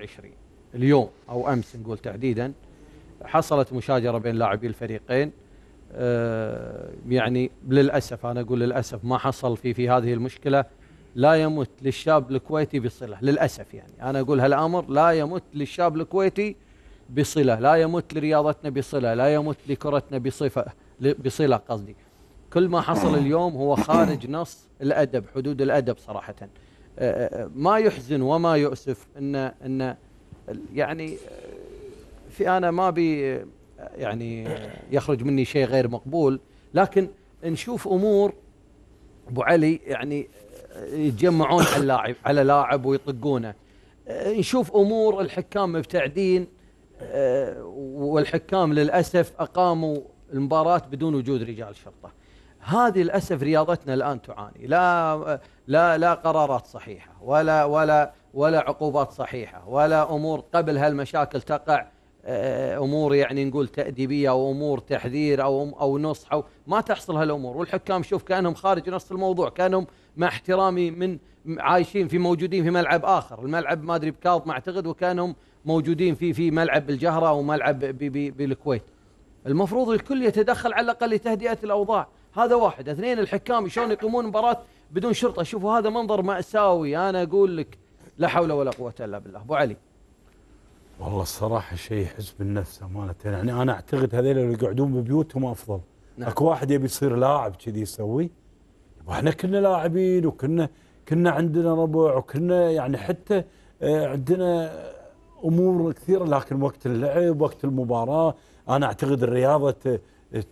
20 اليوم أو أمس نقول تحديدا حصلت مشاجرة بين لاعبي الفريقين. يعني للأسف أنا أقول للأسف ما حصل في هذه المشكلة لا يمت للشاب الكويتي بصلة. للأسف يعني أنا أقول هالأمر لا يمت للشاب الكويتي بصلة، لا يمت لرياضتنا بصلة، لا يمت لكرتنا بصلة قصدي. كل ما حصل اليوم هو خارج نص الأدب، حدود الأدب صراحة. ما يحزن وما يؤسف ان يعني في انا ما بي يعني يخرج مني شيء غير مقبول، لكن نشوف امور ابو علي يعني يتجمعون على لاعب ويطقونه. نشوف امور الحكام مبتعدين، والحكام للاسف اقاموا المباراة بدون وجود رجال شرطة. هذه للاسف رياضتنا الان تعاني، لا قرارات صحيحه ولا عقوبات صحيحه، ولا امور قبل هالمشاكل تقع امور يعني نقول تأديبيه او امور تحذير او نصح، او ما تحصل هالامور. والحكام شوف كانهم خارج نص الموضوع، كانهم مع احترامي من عايشين موجودين في ملعب اخر، الملعب ما ادري بكاظم اعتقد، وكانهم موجودين في ملعب بالجهره او ملعب بالكويت. المفروض الكل يتدخل على الاقل لتهدئه الاوضاع. هذا واحد. اثنين، الحكام شلون يقيمون مباراة بدون شرطة؟ شوفوا هذا منظر مأساوي. انا اقول لك لا حول ولا قوة الا بالله. ابو علي والله الصراحة شيء يحز بالنفس أمانة. يعني أنا أعتقد هذول اللي يقعدون ببيوتهم أفضل. نعم. أكو واحد يبي يصير لاعب كذي يسوي؟ وإحنا كنا لاعبين وكنا عندنا ربع وكنا يعني حتى عندنا أمور كثيرة، لكن وقت اللعب وقت المباراة أنا أعتقد الرياضة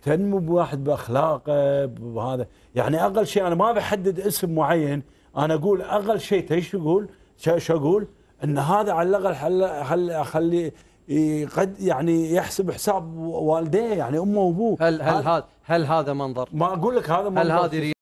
تنمو بواحد بأخلاقه بهذا. يعني أقل شيء أنا ما بحدد اسم معين، أنا أقول أقل شيء ايش أقول؟ شو أقول؟ ان هذا على الاقل اخلي قد يعني يحسب حساب والديه، يعني امه وابوه. هل هذا منظر؟ ما اقول لك هذا هل منظر. هذه